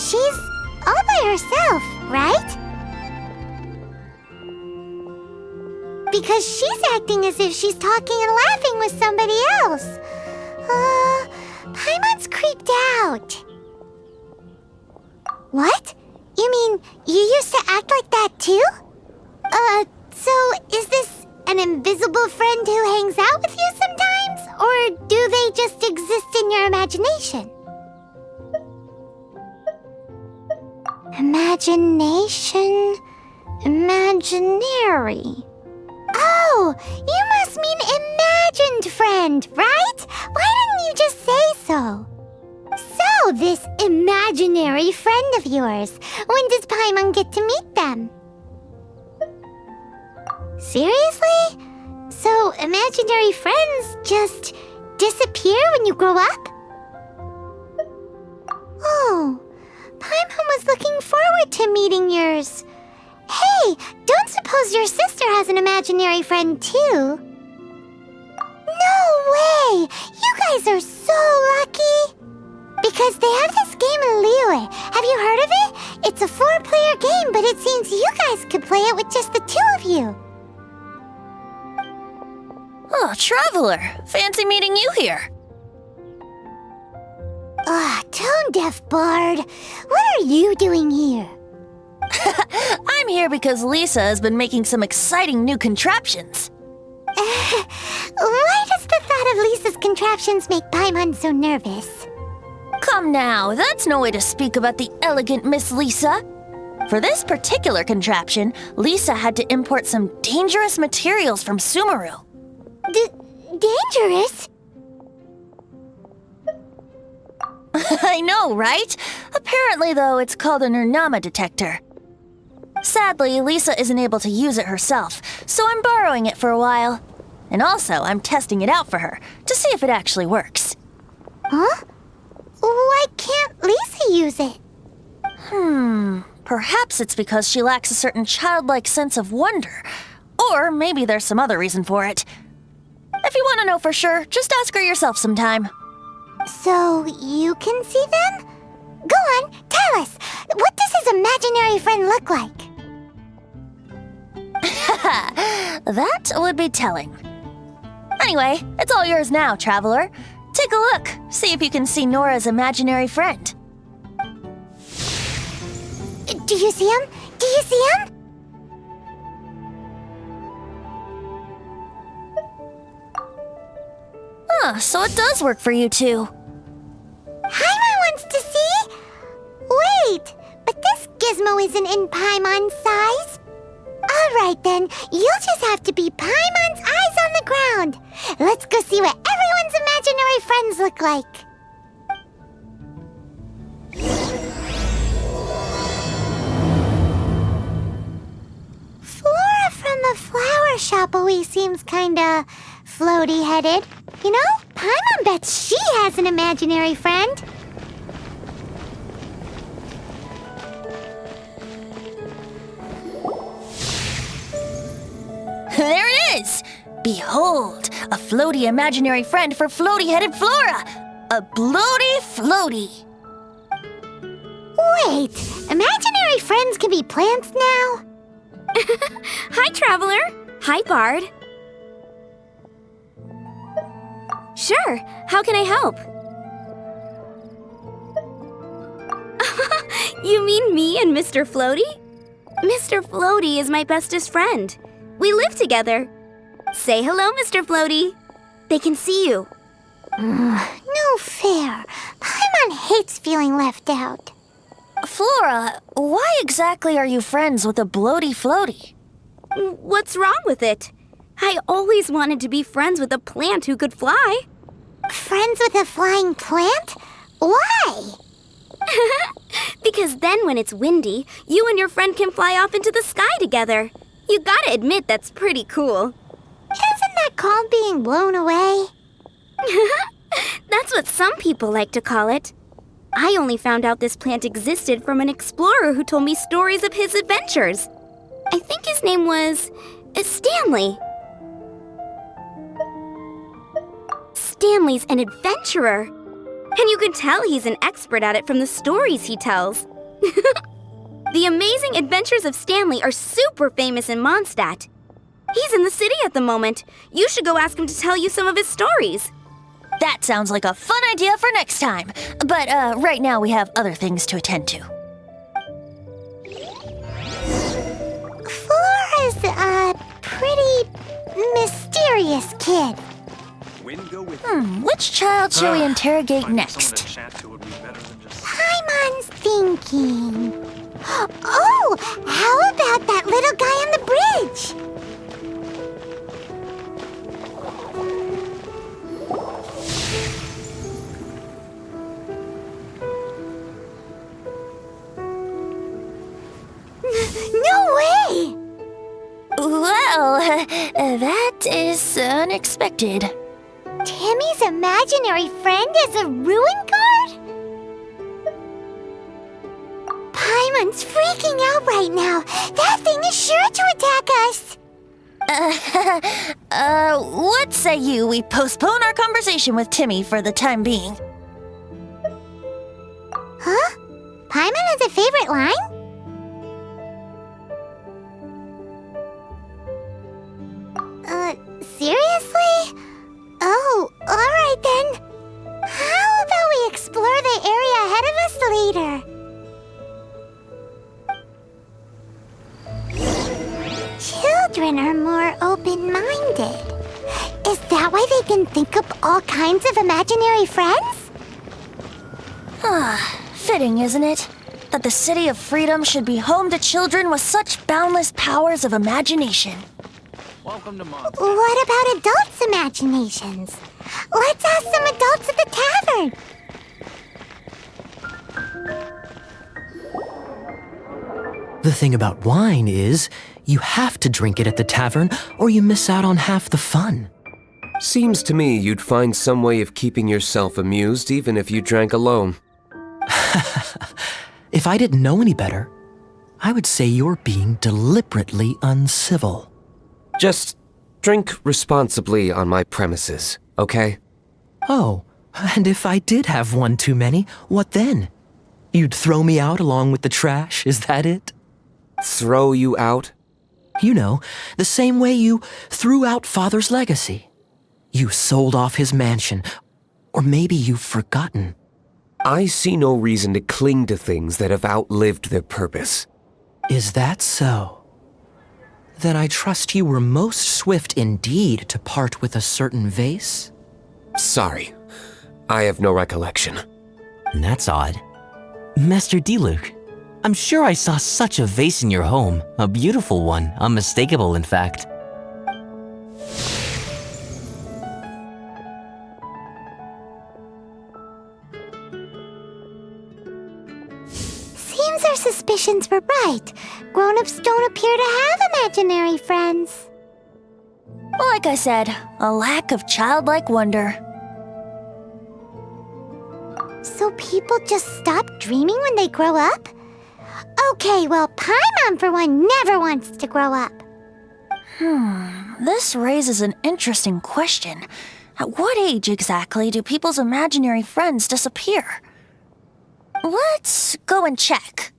she's all by herself, right? Because she's acting as if she's talking and laughing with somebody else. Paimon's creeped out. What? You mean you used to act like that too? So is this an invisible friend who hangs out with you sometimes? Or do they just exist in your imagination? Imagination... imaginary... Oh, you must mean imagined friend, right? Why didn't you just say so? So, this imaginary friend of yours, when does Paimon get to meet them? Seriously? So, imaginary friends just disappear when you grow up? Oh, Paimon was looking forward to meeting yours. Hey, don't suppose your sister has an imaginary friend too? No way! You guys are so lucky! Because they have this game in Liyue. Have you heard of it? It's a 4-player game, but it seems you guys could play it with just the 2 of you. Oh, Traveler! Fancy meeting you here. Tone-deaf bard. What are you doing here? I'm here because Lisa has been making some exciting new contraptions. Why does the thought of Lisa's contraptions make Paimon so nervous? Come now, that's no way to speak about the elegant Miss Lisa. For this particular contraption, Lisa had to import some dangerous materials from Sumeru. Dangerous? I know, right? Apparently, though, it's called an Urnama detector. Sadly, Lisa isn't able to use it herself, so I'm borrowing it for a while. And also, I'm testing it out for her, to see if it actually works. Huh? Why can't Lisa use it? Perhaps it's because she lacks a certain childlike sense of wonder. Or maybe there's some other reason for it. If you want to know for sure, just ask her yourself sometime. So, you can see them? Go on, tell us. What does his imaginary friend look like? That would be telling. Anyway, it's all yours now, Traveler. Take a look. See if you can see Nora's imaginary friend. Do you see him? Do you see him? So it does work for you two. Paimon wants to see? Wait, but this gizmo isn't in Paimon's size. Alright then, you'll just have to be Paimon's eyes on the ground. Let's go see what everyone's imaginary friends look like. Flora from the flower shop always seems kinda floaty-headed. You know, Paimon bets she has an imaginary friend. There it is! Behold, a floaty imaginary friend for floaty-headed Flora! A bloaty floaty! Wait, imaginary friends can be plants now? Hi, Traveler. Hi, Bard. Sure, how can I help? You mean me and Mr. Floaty? Mr. Floaty is my bestest friend. We live together. Say hello, Mr. Floaty. They can see you. No fair. Paimon hates feeling left out. Flora, why exactly are you friends with a bloaty floaty? What's wrong with it? I always wanted to be friends with a plant who could fly. Friends with a flying plant? Why? Because then when it's windy, you and your friend can fly off into the sky together. You gotta admit that's pretty cool. Isn't that called being blown away? That's what some people like to call it. I only found out this plant existed from an explorer who told me stories of his adventures. I think his name was Stanley. Stanley's an adventurer. And you can tell he's an expert at it from the stories he tells. The Amazing Adventures of Stanley are super famous in Mondstadt. He's in the city at the moment. You should go ask him to tell you some of his stories. That sounds like a fun idea for next time. But right now we have other things to attend to. Flora's a pretty mysterious kid. Which child shall we interrogate next? Paimon's thinking. Oh, how about that little guy on the bridge? No way! Well, that is unexpected. Timmy's imaginary friend is a ruin guard? Paimon's freaking out right now. That thing is sure to attack us. What say we postpone our conversation with Timmy for the time being? Huh? Paimon has a favorite line? Seriously? Oh, alright then. How about we explore the area ahead of us later? Children are more open-minded. Is that why they can think up all kinds of imaginary friends? Fitting, isn't it? That the City of Freedom should be home to children with such boundless powers of imagination. Welcome to Mondstadt. What about adults' imaginations? Let's ask some adults at the tavern. The thing about wine is, you have to drink it at the tavern or you miss out on half the fun. Seems to me you'd find some way of keeping yourself amused even if you drank alone. If I didn't know any better, I would say you're being deliberately uncivil. Just drink responsibly on my premises, okay? Oh, and if I did have one too many, what then? You'd throw me out along with the trash, is that it? Throw you out? You know, the same way you threw out Father's legacy. You sold off his mansion, or maybe you've forgotten. I see no reason to cling to things that have outlived their purpose. Is that so? Then I trust you were most swift indeed to part with a certain vase? Sorry, I have no recollection. That's odd. Master Diluc, I'm sure I saw such a vase in your home. A beautiful one, unmistakable in fact. Seems our suspicions were right. Grown-ups don't appear to have imaginary friends. Like I said, a lack of childlike wonder. So people just stop dreaming when they grow up? Okay, well, Paimon for one never wants to grow up. This raises an interesting question. At what age exactly do people's imaginary friends disappear? Let's go and check.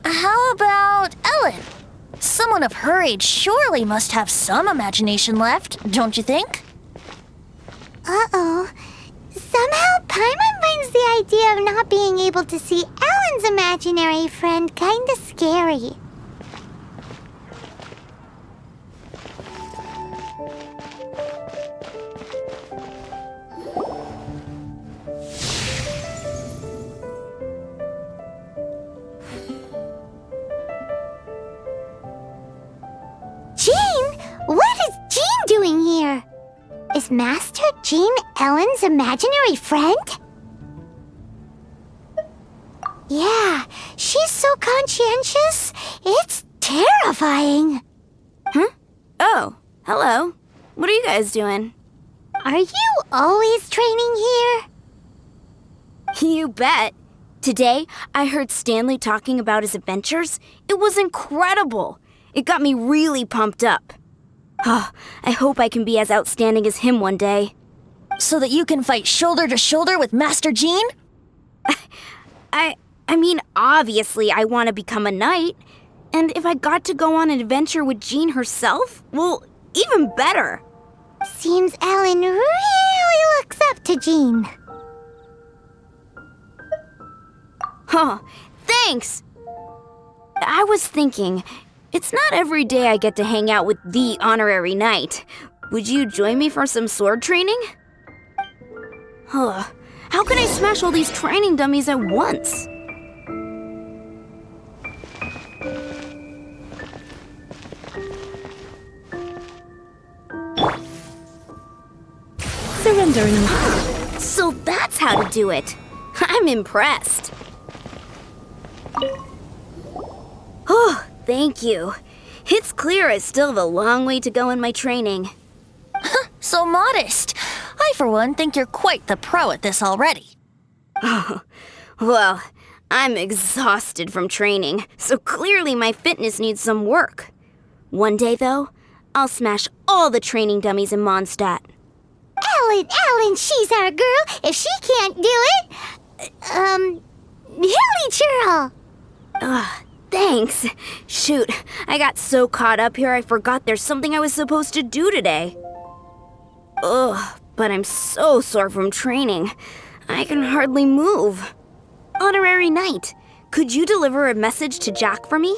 How about Ellen? Someone of her age surely must have some imagination left, don't you think? Uh-oh. Somehow Paimon finds the idea of not being able to see Ellen's imaginary friend kinda scary. Jean? What is Jean doing here? Is Master Jean Ellen's imaginary friend? Yeah, she's so conscientious, it's terrifying. Oh, hello. What are you guys doing? Are you always training here? You bet. Today, I heard Stanley talking about his adventures. It was incredible. It got me really pumped up. Oh, I hope I can be as outstanding as him one day. So that you can fight shoulder to shoulder with Master Jean? I mean, obviously I want to become a knight. And if I got to go on an adventure with Jean herself, well, even better. Seems Ellen really looks up to Jean. Huh, thanks! I was thinking, it's not every day I get to hang out with the honorary knight. Would you join me for some sword training? Huh, how can I smash all these training dummies at once? Surrendering. So that's how to do it. I'm impressed. Oh, thank you. It's clear I still have a long way to go in my training. So modest. I, for one, think you're quite the pro at this already. Well, I'm exhausted from training, so clearly my fitness needs some work. One day, though, I'll smash all the training dummies in Mondstadt. Ellen, she's our girl. If she can't do it, Hilly Churl. Thanks. Shoot, I got so caught up here I forgot there's something I was supposed to do today. Ugh, but I'm so sore from training. I can hardly move. Honorary Knight, could you deliver a message to Jack for me?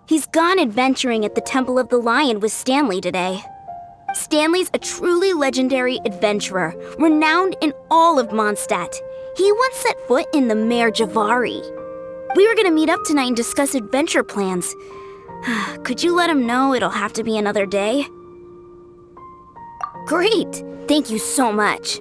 He's gone adventuring at the Temple of the Lion with Stanley today. Stanley's a truly legendary adventurer, renowned in all of Mondstadt. He once set foot in the Mare Javari. We were gonna meet up tonight and discuss adventure plans. Could you let him know it'll have to be another day? Great! Thank you so much.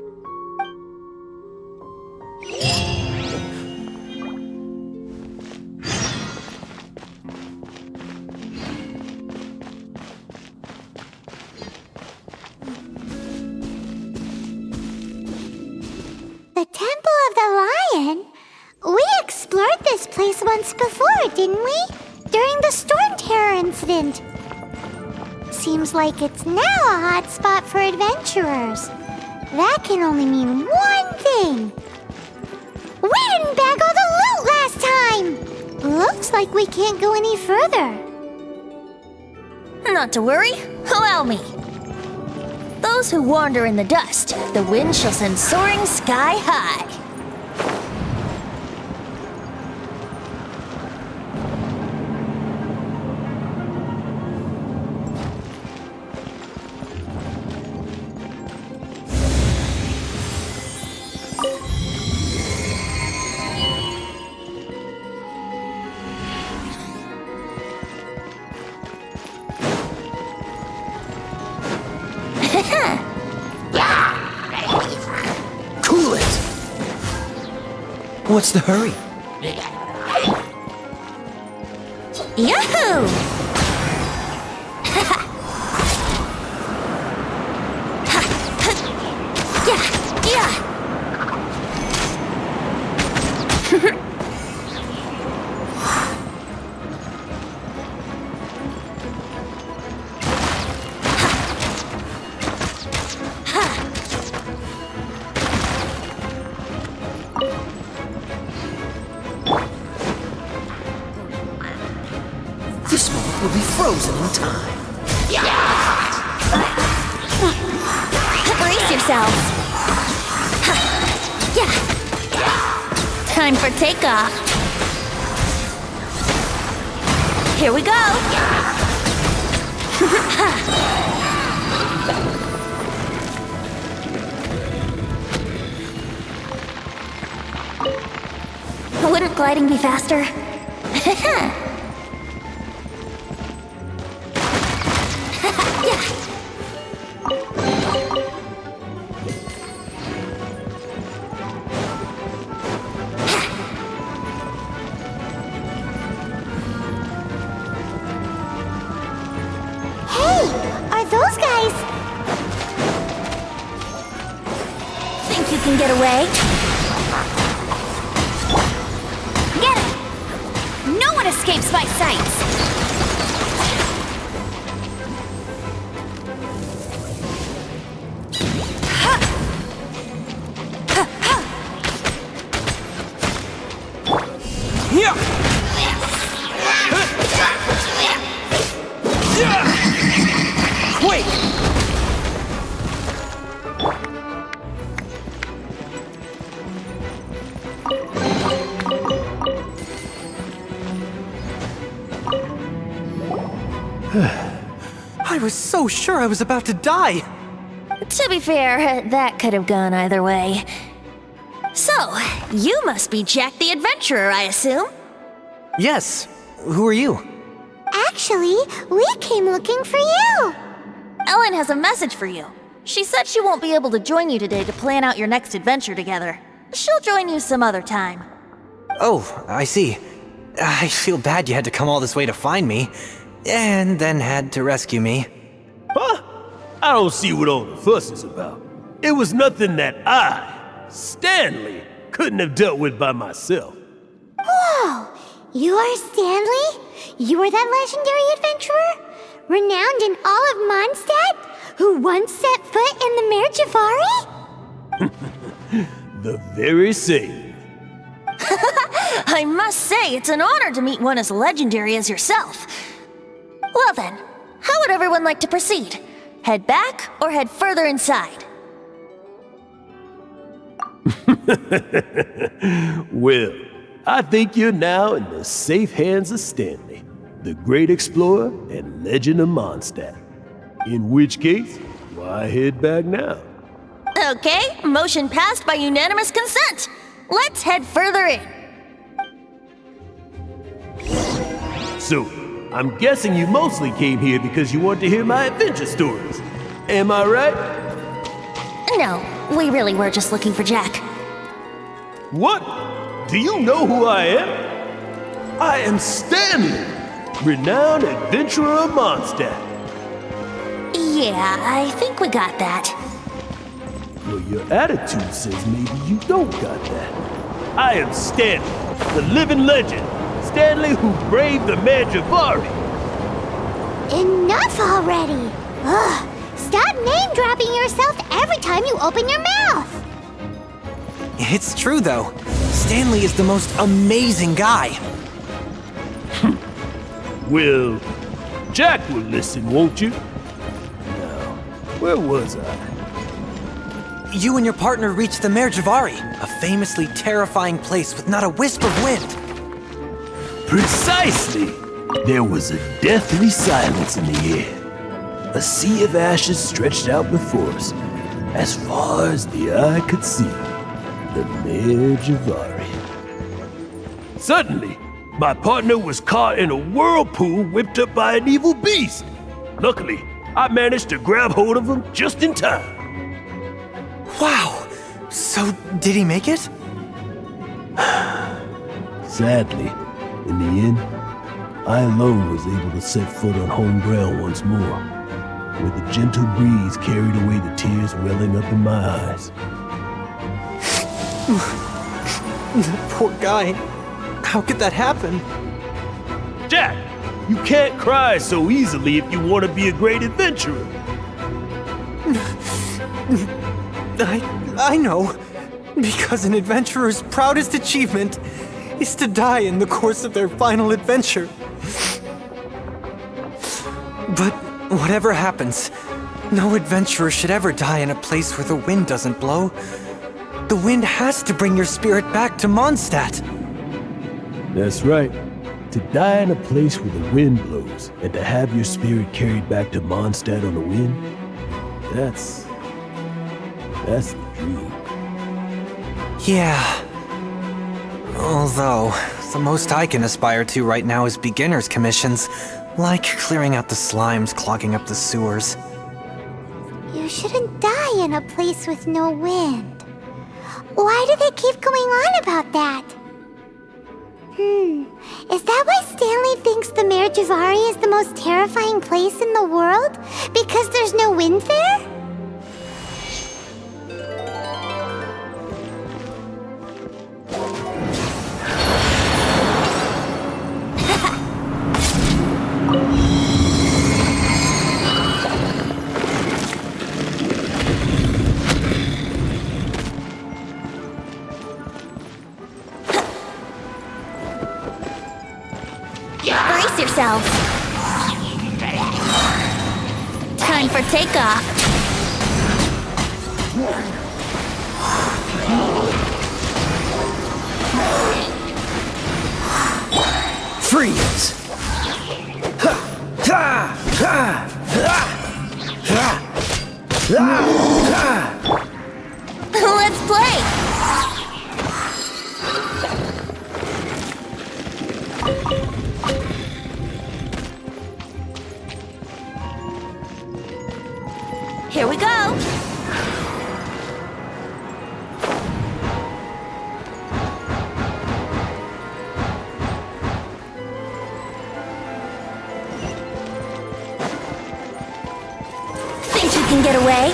The Temple of the Lion? We explored this place once before, didn't we? During the Storm Terror incident. Seems like it's now a hot spot for adventurers. That can only mean one thing. We didn't bag all the loot last time! Looks like we can't go any further. Not to worry, allow me. Those who wander in the dust, the wind shall send soaring sky high. Cool it! What's the hurry? Yahoo! This moment will be frozen in time. Brace yourselves. Time for takeoff. Here we go. Wouldn't gliding be faster? Are those guys? Think you can get away? Get it! No one escapes my sights! I was so sure I was about to die. To be fair, that could have gone either way. So, you must be Jack the Adventurer, I assume? Yes. Who are you? Actually, we came looking for you. Ellen has a message for you. She said she won't be able to join you today to plan out your next adventure together. She'll join you some other time. Oh, I see. I feel bad you had to come all this way to find me, and then had to rescue me. Huh? I don't see what all the fuss is about. It was nothing that I, Stanley, couldn't have dealt with by myself. Whoa! You are Stanley? You are that legendary adventurer? Renowned in all of Mondstadt? Who once set foot in the Mare Javari? The very same. I must say, it's an honor to meet one as legendary as yourself. Well then, how would everyone like to proceed? Head back or head further inside? Well, I think you're now in the safe hands of Stanley, the great explorer and legend of Mondstadt. In which case, why head back now? Okay, motion passed by unanimous consent. Let's head further in. So, I'm guessing you mostly came here because you want to hear my adventure stories. Am I right? No, we really were just looking for Jack. What? Do you know who I am? I am Stanley, renowned adventurer of Mondstadt. Yeah, I think we got that. Well, your attitude says maybe you don't got that. I am Stanley, the living legend. Stanley who braved the Mare Javari. Enough already! Ugh! Stop name-dropping yourself every time you open your mouth! It's true, though. Stanley is the most amazing guy. Well, Jack will listen, won't you? Now, where was I? You and your partner reached the Mare Javari, a famously terrifying place with not a wisp of wind. Precisely! There was a deathly silence in the air. A sea of ashes stretched out before us, as far as the eye could see. The Mare Javari. Suddenly, my partner was caught in a whirlpool whipped up by an evil beast. Luckily, I managed to grab hold of him just in time. Wow! So, did he make it? Sadly, in the end, I alone was able to set foot on home ground once more, where the gentle breeze carried away the tears welling up in my eyes. That poor guy. How could that happen? Jack, you can't cry so easily if you want to be a great adventurer. I know. Because an adventurer's proudest achievement is to die in the course of their final adventure. But whatever happens, no adventurer should ever die in a place where the wind doesn't blow. The wind has to bring your spirit back to Mondstadt. That's right. To die in a place where the wind blows and to have your spirit carried back to Mondstadt on the wind, that's the dream. Yeah. Although, the most I can aspire to right now is beginner's commissions, like clearing out the slimes clogging up the sewers. You shouldn't die in a place with no wind. Why do they keep going on about that? Is that why Stanley thinks the Mare Javari is the most terrifying place in the world? Because there's no wind there? Brace yourself. Time for takeoff. Freeze! Ha! Ha! Let's play! Here we go! Think you can get away?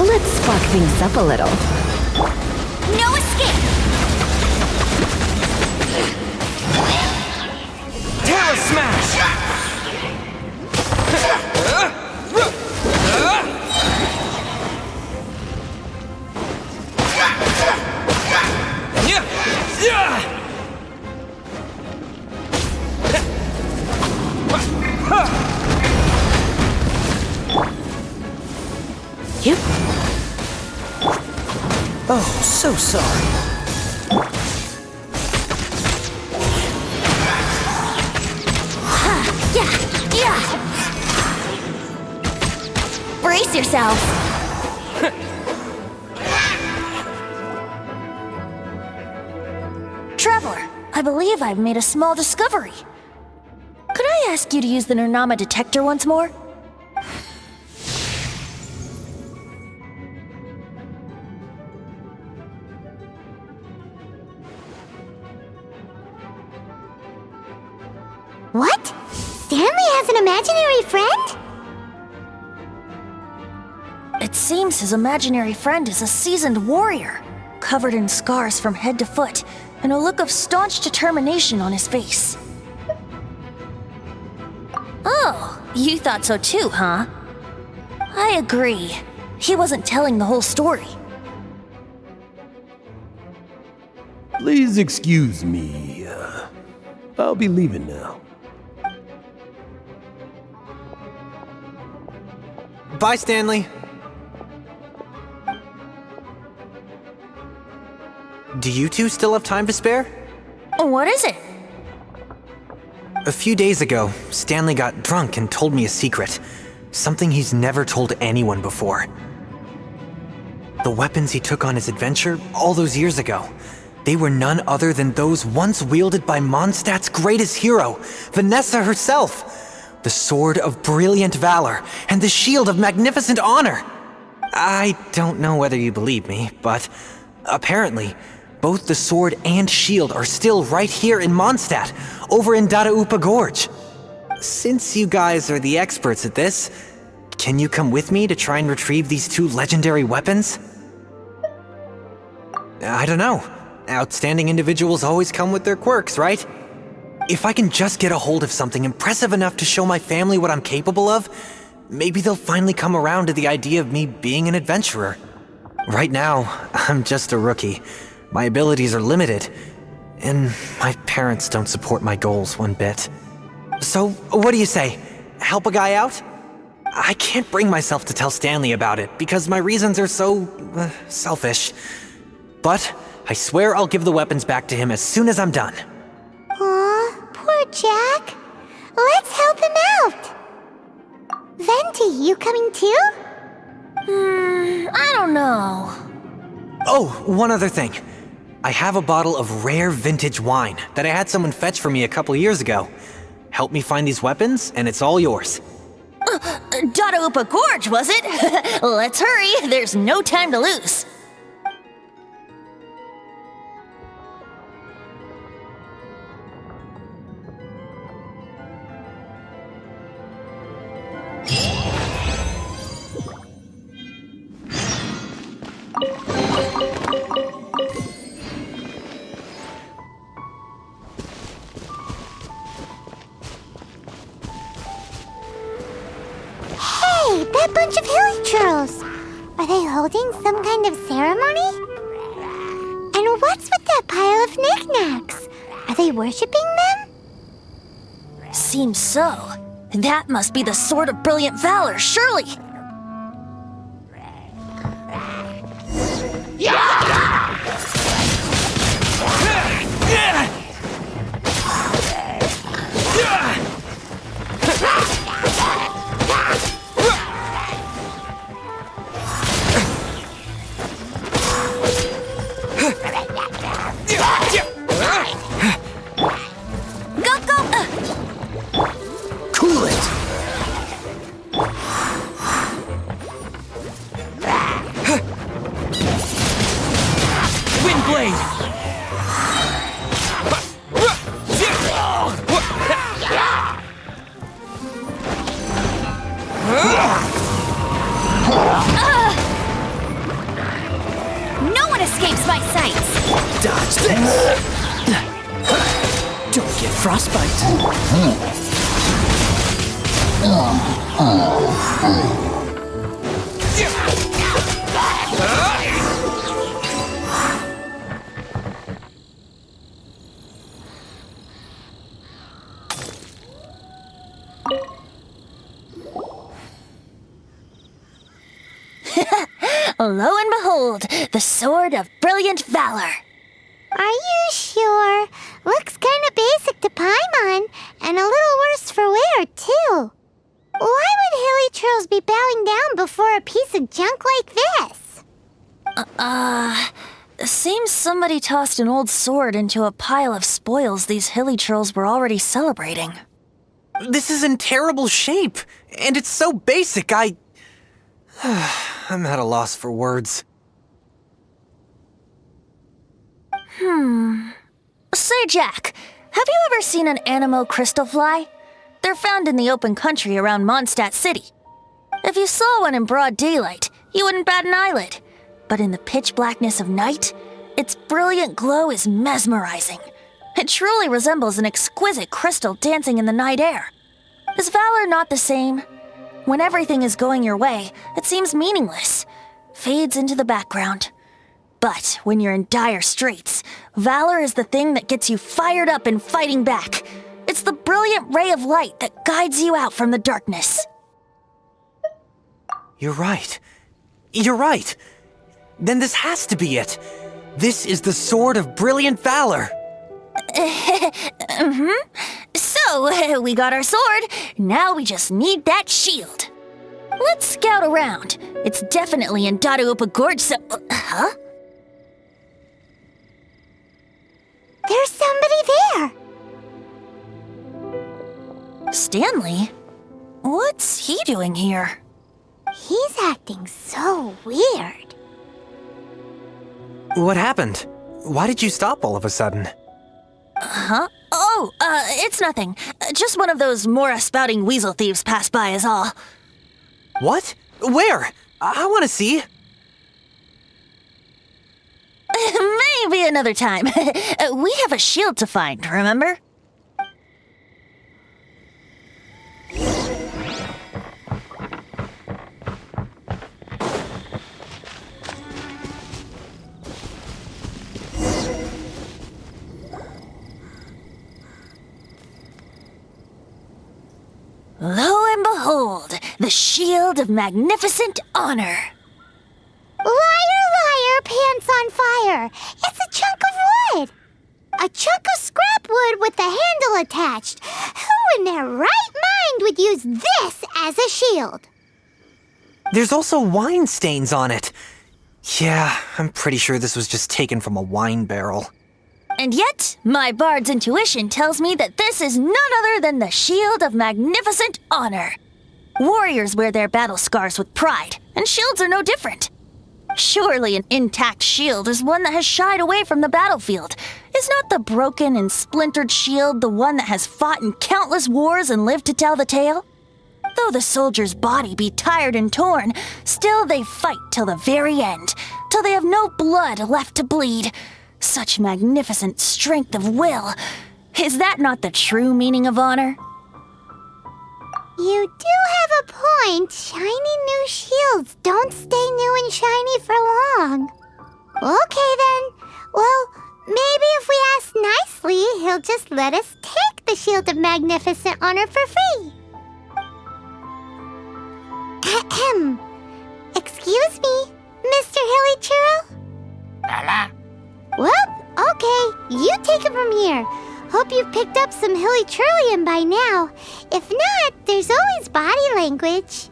Let's spark things up a little. No escape! Terror Smash! You? Oh, so sorry. Brace yourselves! Traveler, I believe I've made a small discovery. Could I ask you to use the Nernama detector once more? What? Stanley has an imaginary friend? It seems his imaginary friend is a seasoned warrior, covered in scars from head to foot, and a look of staunch determination on his face. Oh, you thought so too, huh? I agree. He wasn't telling the whole story. Please excuse me. I'll be leaving now. Bye, Stanley. Do you two still have time to spare? What is it? A few days ago, Stanley got drunk and told me a secret. Something he's never told anyone before. The weapons he took on his adventure all those years ago, they were none other than those once wielded by Mondstadt's greatest hero, Vanessa herself. The Sword of Brilliant Valor and the Shield of Magnificent Honor. I don't know whether you believe me, but apparently, both the sword and shield are still right here in Mondstadt, over in Dadaupa Gorge. Since you guys are the experts at this, can you come with me to try and retrieve these two legendary weapons? I don't know. Outstanding individuals always come with their quirks, right? If I can just get a hold of something impressive enough to show my family what I'm capable of, maybe they'll finally come around to the idea of me being an adventurer. Right now, I'm just a rookie. My abilities are limited, and my parents don't support my goals one bit. So, what do you say? Help a guy out? I can't bring myself to tell Stanley about it because my reasons are so selfish. But I swear I'll give the weapons back to him as soon as I'm done. Aw, poor Jack. Let's help him out. Venti, you coming too? I don't know. Oh, one other thing. I have a bottle of rare vintage wine that I had someone fetch for me a couple years ago. Help me find these weapons, and it's all yours. Dadaupa Gorge, was it? Let's hurry, there's no time to lose. Hey, that bunch of hilly churls! Are they holding some kind of ceremony? And what's with that pile of knickknacks? Are they worshipping them? Seems so. That must be the Sword of Brilliant Valor, surely! Don't get frostbite. Lo and behold, the sword of brilliant valor. Are you sure? Looks kinda basic to Paimon, and a little worse for wear, too. Why would hilichurls be bowing down before a piece of junk like this? Seems somebody tossed an old sword into a pile of spoils these hilichurls were already celebrating. This is in terrible shape, and it's so basic, I'm at a loss for words. Say, Jack, have you ever seen an anemo crystal fly? They're found in the open country around Mondstadt City. If you saw one in broad daylight, you wouldn't bat an eyelid. But in the pitch blackness of night, its brilliant glow is mesmerizing. It truly resembles an exquisite crystal dancing in the night air. Is valor not the same? When everything is going your way, it seems meaningless, fades into the background. But when you're in dire straits, valor is the thing that gets you fired up and fighting back. It's the brilliant ray of light that guides you out from the darkness. You're right. You're right. Then this has to be it. This is the sword of brilliant valor. So, we got our sword. Now we just need that shield. Let's scout around. It's definitely in Dadaupa Gorge, so... Huh? There's somebody there. Stanley? What's he doing here? He's acting so weird. What happened? Why did you stop all of a sudden? Huh? Oh, it's nothing. Just one of those Mora-spouting weasel thieves passed by is all. What? Where? I want to see. Maybe another time. We have a shield to find, remember? Lo and behold, the shield of magnificent honor. Liar, liar, pants on fire. It's a chunk of wood. A chunk of scrap wood with the handle attached. Who in their right mind would use this as a shield? There's also wine stains on it. Yeah, I'm pretty sure this was just taken from a wine barrel. And yet, my bard's intuition tells me that this is none other than the shield of magnificent honor. Warriors wear their battle scars with pride, and shields are no different. Surely an intact shield is one that has shied away from the battlefield. Is not the broken and splintered shield the one that has fought in countless wars and lived to tell the tale? Though the soldier's body be tired and torn, still they fight till the very end, till they have no blood left to bleed. Such magnificent strength of will. Is that not the true meaning of honor? You do have a point. Shiny new shields don't stay new and shiny for long. Okay then. Well, maybe if we ask nicely, he'll just let us take the Shield of Magnificent Honor for free. Ahem. Excuse me, Mr. Hilichurl? Well, okay, you take it from here. Hope you've picked up some Hilichurlian by now. If not, there's always body language.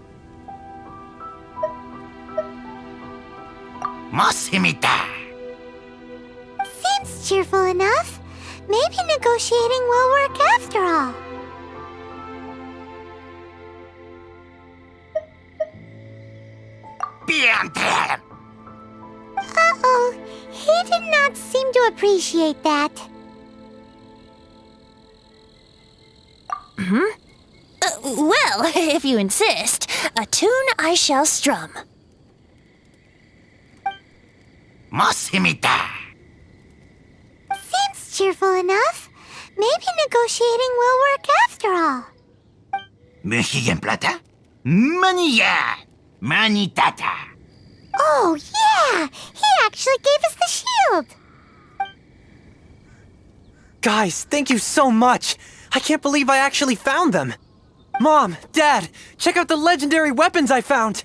Seems cheerful enough. Maybe negotiating will work after all. Uh-oh, he did not seem to appreciate that. Well, if you insist, a tune I shall strum. Seems cheerful enough. Maybe negotiating will work after all. ¿Me siguen plata? Manilla! Manitata! Oh, yeah! He actually gave us the shield! Guys, thank you so much! I can't believe I actually found them! Mom, Dad, check out the legendary weapons I found!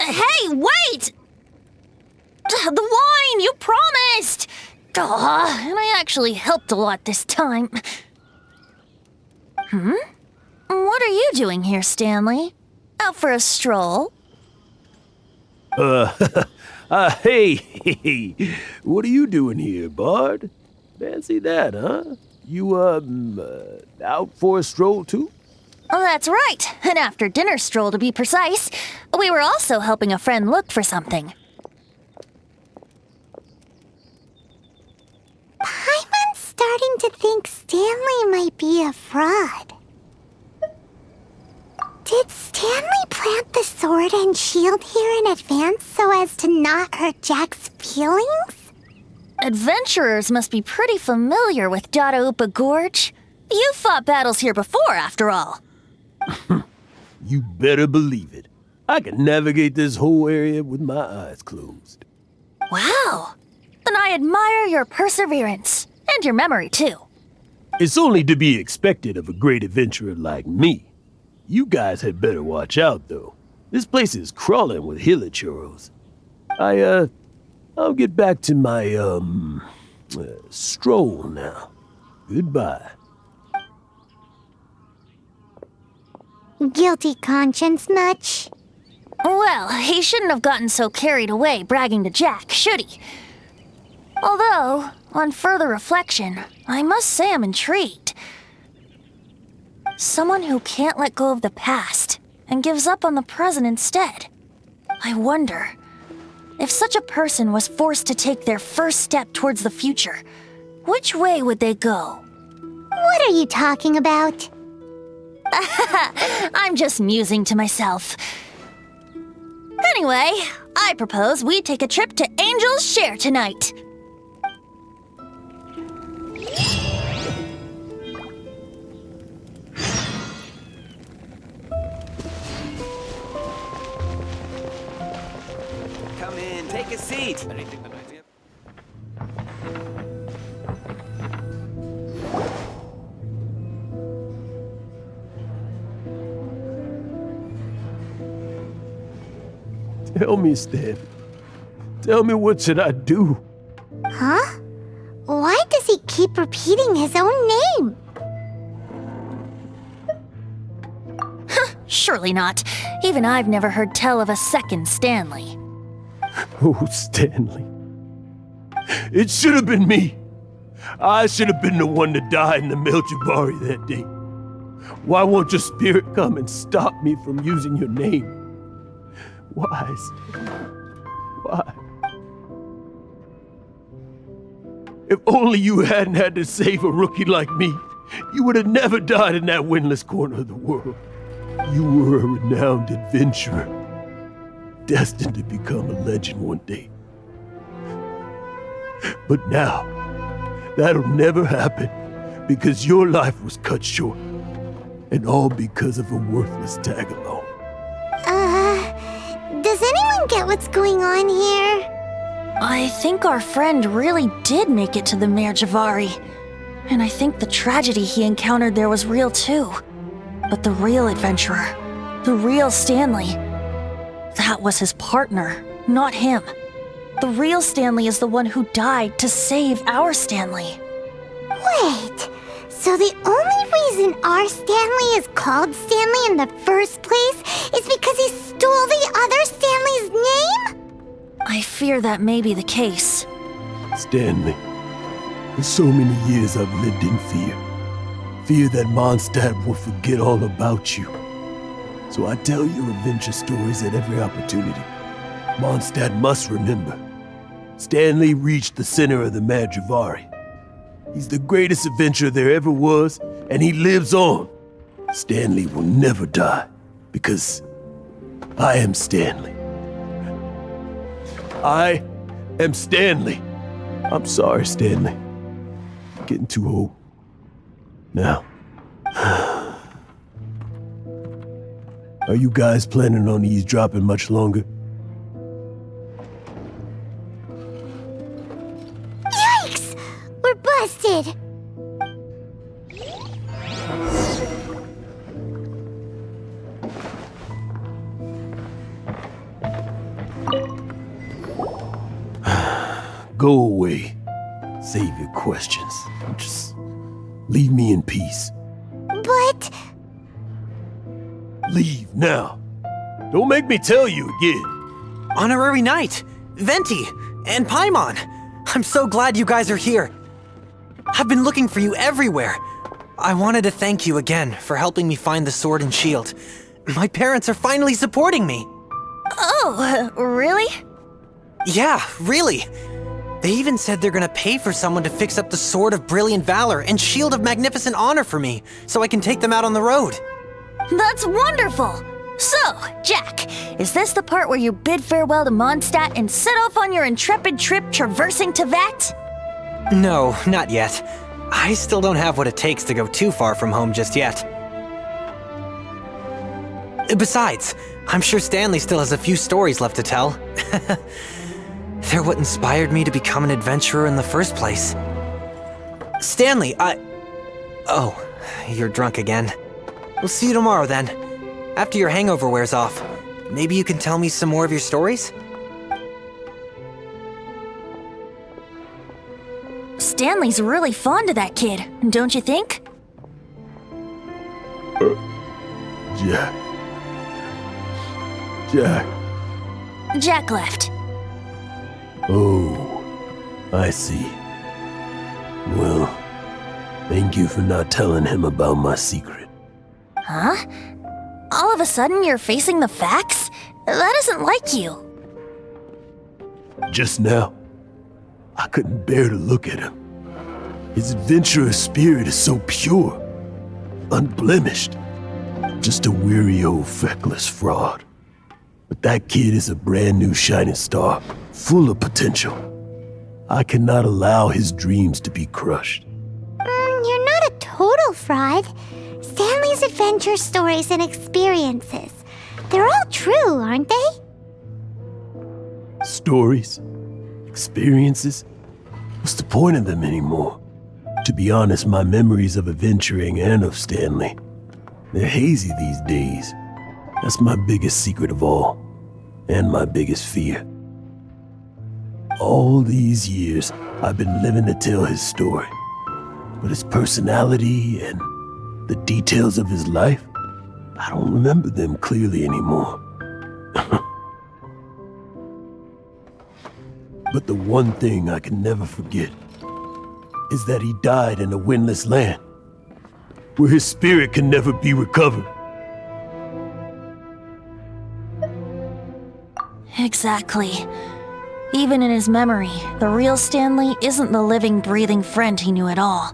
Hey, wait! The wine, you promised! And I actually helped a lot this time. What are you doing here, Stanley? Out for a stroll? Hey, what are you doing here, Bard? Fancy that, huh? You, out for a stroll too? Oh, that's right. An after-dinner stroll, to be precise. We were also helping a friend look for something. Paimon's starting to think Stanley might be a fraud. Did Stanley plant the sword and shield here in advance so as to not hurt Jack's feelings? Adventurers must be pretty familiar with Dadaupa Gorge. You've fought battles here before, after all. You better believe it. I can navigate this whole area with my eyes closed. Wow. Then I admire your perseverance. And your memory, too. It's only to be expected of a great adventurer like me. You guys had better watch out, though. This place is crawling with hilichurros. I'll get back to my, stroll now. Goodbye. Guilty conscience much? Well, he shouldn't have gotten so carried away bragging to Jack, should he? Although, on further reflection, I must say I'm intrigued. Someone who can't let go of the past and gives up on the present instead. I wonder, if such a person was forced to take their first step towards the future, which way would they go? What are you talking about? I'm just musing to myself. Anyway, I propose we take a trip to Angel's Share tonight. Come in, take a seat. Tell me, Stan. Tell me, what should I do? Huh? Why does he keep repeating his own name? Surely not. Even I've never heard tell of a second Stanley. Oh, Stanley. It should have been me. I should have been the one to die in the Melchivari that day. Why won't your spirit come and stop me from using your name? Why, Stanley? Why? If only you hadn't had to save a rookie like me, you would have never died in that windless corner of the world. You were a renowned adventurer, destined to become a legend one day. But now, that'll never happen because your life was cut short, and all because of a worthless tag-along. Does anyone get what's going on here? I think our friend really did make it to the Merjavari. And I think the tragedy he encountered there was real too. But the real adventurer, the real Stanley, that was his partner, not him. The real Stanley is the one who died to save our Stanley. Wait, so the only reason our Stanley is called Stanley in the first place is because he stole the other Stanley's name? I fear that may be the case. Stanley, for so many years I've lived in fear. Fear that Mondstadt will forget all about you. So I tell your adventure stories at every opportunity. Mondstadt must remember. Stanley reached the center of the Merjavari. He's the greatest adventurer there ever was, and he lives on. Stanley will never die, because I am Stanley. I am Stanley. I'm sorry, Stanley. Getting too old. Now, are you guys planning on eavesdropping much longer? Yikes! We're busted! Go away. Save your questions. Just leave me in peace. But... Leave now. Don't make me tell you again. Honorary Knight, Venti, and Paimon. I'm so glad you guys are here. I've been looking for you everywhere. I wanted to thank you again for helping me find the sword and shield. My parents are finally supporting me. Oh, really? Yeah, really. They even said they're gonna pay for someone to fix up the Sword of Brilliant Valor and Shield of Magnificent Honor for me, so I can take them out on the road. That's wonderful! So, Jack, is this the part where you bid farewell to Mondstadt and set off on your intrepid trip traversing Tevat? No, not yet. I still don't have what it takes to go too far from home just yet. Besides, I'm sure Stanley still has a few stories left to tell. They're what inspired me to become an adventurer in the first place. Stanley, Oh, you're drunk again. We'll see you tomorrow then. After your hangover wears off. Maybe you can tell me some more of your stories? Stanley's really fond of that kid, don't you think? Jack. Jack. Jack left. Oh, I see. Well, thank you for not telling him about my secret. Huh? All of a sudden you're facing the facts? That isn't like you. Just now, I couldn't bear to look at him. His adventurous spirit is so pure, unblemished. Just a weary old feckless fraud. But that kid is a brand new shining star, full of potential. I cannot allow his dreams to be crushed. You're not a total fraud. Stanley's adventure stories and experiences. They're all true, aren't they? Stories? Experiences? What's the point of them anymore? To be honest, my memories of adventuring and of Stanley, they're hazy these days. That's my biggest secret of all, and my biggest fear. All these years, I've been living to tell his story. But his personality and the details of his life, I don't remember them clearly anymore. But the one thing I can never forget is that he died in a windless land, where his spirit can never be recovered. Exactly. Even in his memory, the real Stanley isn't the living, breathing friend he knew at all.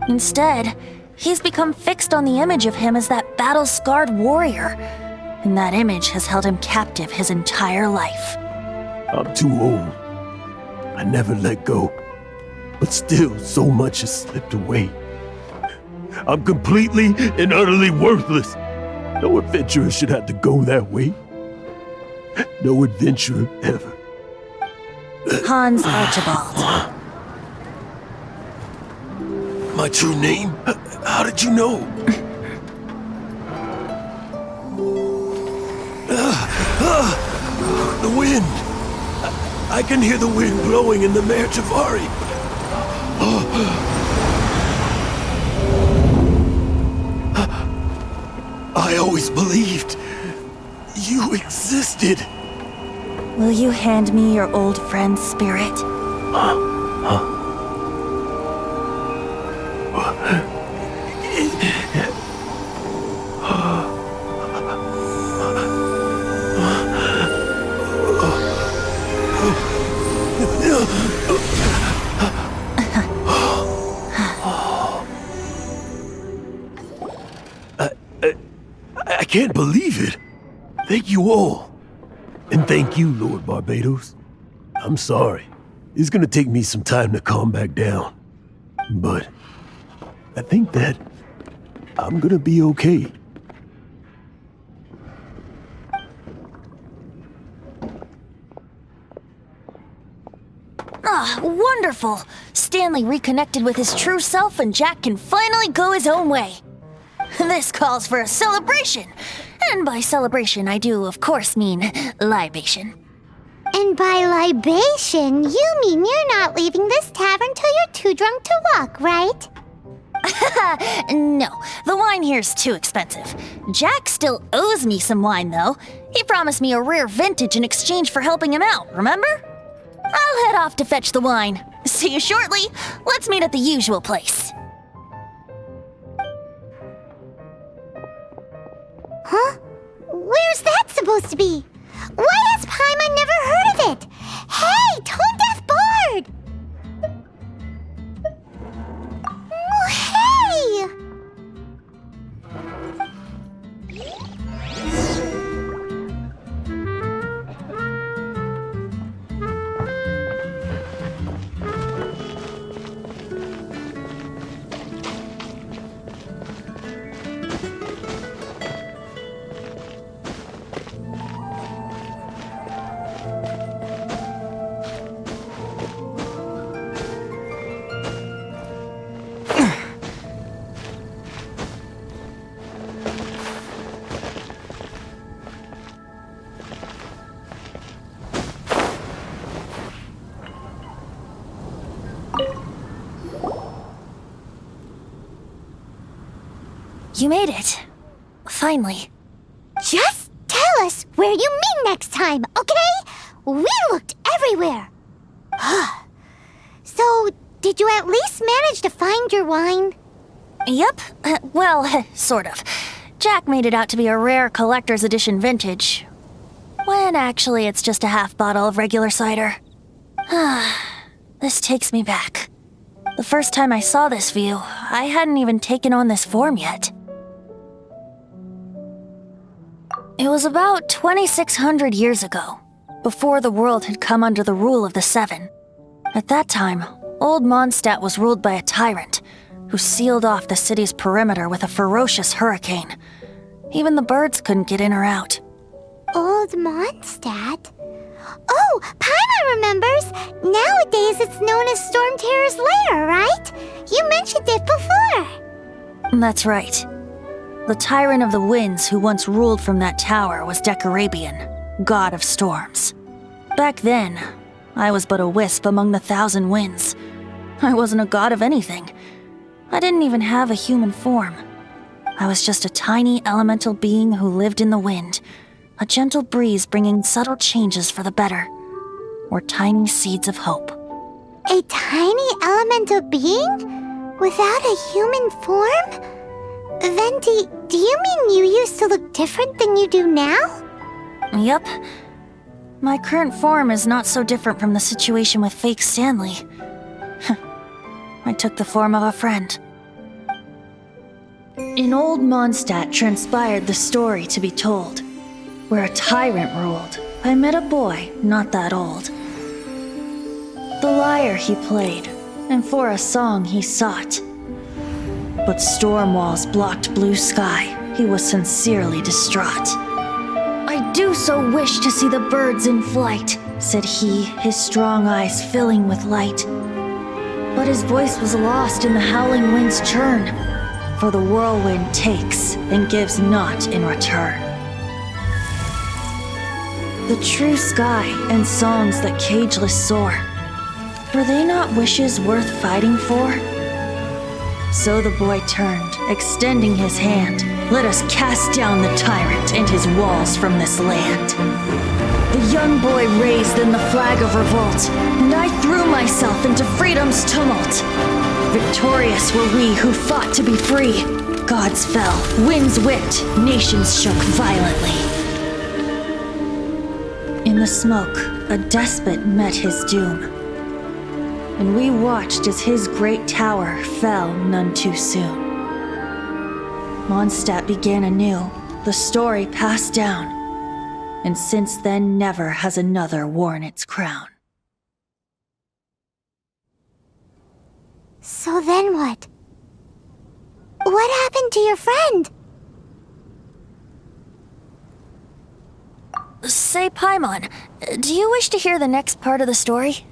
Instead, he's become fixed on the image of him as that battle-scarred warrior, and that image has held him captive his entire life. I'm too old. I never let go. But still, so much has slipped away. I'm completely and utterly worthless. No adventurer should have to go that way. No adventurer ever. Hans Archibald. My true name? How did you know? The wind. I can hear the wind blowing in the Mare Javari. I always believed you existed. Will you hand me your old friend's spirit? I can't believe it. Thank you all. And thank you, Lord Barbados. I'm sorry. It's gonna take me some time to calm back down. But I think that I'm gonna be okay. Ah, wonderful! Stanley reconnected with his true self and Jack can finally go his own way. This calls for a celebration. And by celebration, I do, of course, mean libation. And by libation, you mean you're not leaving this tavern till you're too drunk to walk, right? No, the wine here's too expensive. Jack still owes me some wine, though. He promised me a rare vintage in exchange for helping him out, remember? I'll head off to fetch the wine. See you shortly. Let's meet at the usual place. Huh? Where's that supposed to be? Why has Paimon never heard of it? Hey, Tone Deaf Bard! Oh, hey! You made it. Finally. Just tell us where you meet next time, okay? We looked everywhere. So, did you at least manage to find your wine? Yep. Well, sort of. Jack made it out to be a rare collector's edition vintage. When actually it's just a half bottle of regular cider. This takes me back. The first time I saw this view, I hadn't even taken on this form yet. It was about 2,600 years ago, before the world had come under the rule of the Seven. At that time, old Mondstadt was ruled by a tyrant, who sealed off the city's perimeter with a ferocious hurricane. Even the birds couldn't get in or out. Old Mondstadt? Oh, Paimon remembers! Nowadays it's known as Storm Terror's lair, right? You mentioned it before. That's right. The tyrant of the winds who once ruled from that tower was Decarabian, god of storms. Back then, I was but a wisp among the thousand winds. I wasn't a god of anything. I didn't even have a human form. I was just a tiny elemental being who lived in the wind, a gentle breeze bringing subtle changes for the better, or tiny seeds of hope. A tiny elemental being? Without a human form? Then do you mean you used to look different than you do now? Yup. My current form is not so different from the situation with fake Stanley. I took the form of a friend. In old Mondstadt transpired the story to be told. Where a tyrant ruled, I met a boy not that old. The lyre he played, and for a song he sought. But storm walls blocked blue sky, he was sincerely distraught. I do so wish to see the birds in flight, said he, his strong eyes filling with light. But his voice was lost in the howling wind's churn, for the whirlwind takes and gives not in return. The true sky and songs that cageless soar, were they not wishes worth fighting for? So the boy turned, extending his hand. Let us cast down the tyrant and his walls from this land. The young boy raised then the flag of revolt, and I threw myself into freedom's tumult. Victorious were we who fought to be free. Gods fell, winds whipped, nations shook violently. In the smoke, a despot met his doom, and we watched as his great tower fell none too soon. Mondstadt began anew, the story passed down, and since then never has another worn its crown. So then what? What happened to your friend? Say, Paimon, do you wish to hear the next part of the story?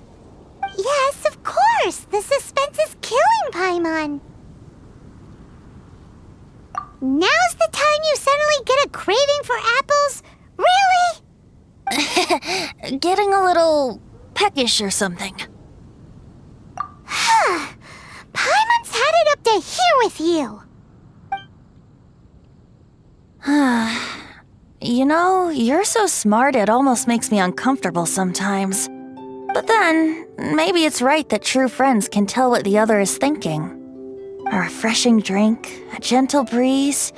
Yes, of course! The suspense is killing, Paimon! Now's the time you suddenly get a craving for apples? Really? Getting a little peckish or something. Paimon's had it up to here with you! You know, you're so smart it almost makes me uncomfortable sometimes. But then, maybe it's right that true friends can tell what the other is thinking. A refreshing drink, a gentle breeze.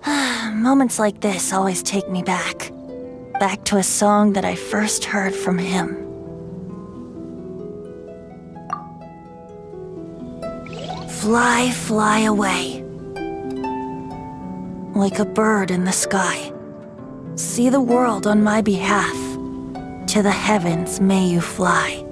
Moments like this always take me back. Back to a song that I first heard from him. Fly, fly away. Like a bird in the sky. See the world on my behalf. To the heavens may you fly.